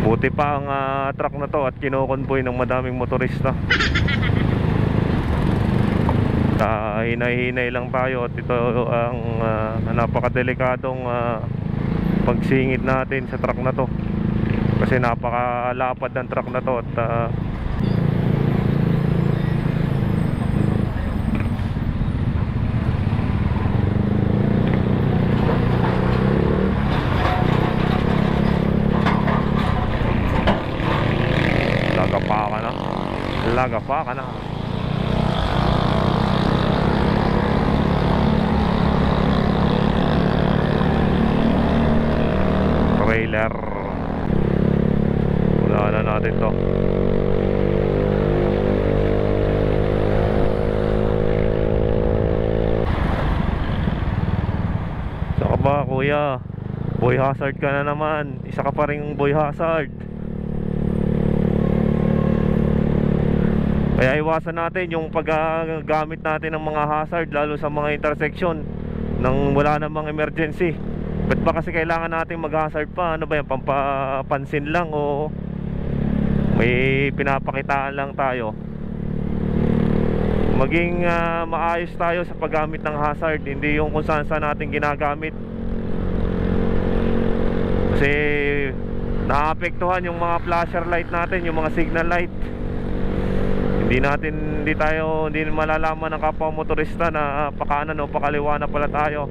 Buti pa ang truck na to at kinokonvoy ng madaming motorista. Hinay-hinay lang tayo at ito ang napakadelikadong pagsingit natin sa truck na to. Kasi napakalapad ng truck na to at lagapa ka na. Trailer. Wala na natin to. Saka ba kuya? Boy hazard ka na naman. Isa ka pa rin boy hazard. Kaya iwasan natin yung paggamit natin ng mga hazard, lalo sa mga intersection nang wala namang emergency. Ba't ba kasi kailangan natin mag-hazard pa? Ano ba yan? Pampapansin lang o may pinapakitaan lang tayo? Maging maayos tayo sa paggamit ng hazard, hindi yung kung saan natin ginagamit. Kasi naapektuhan yung mga flasher light natin, yung mga signal light. Hindi malalaman ng kapwa motorista na pakanan o pakaliwa na pala tayo.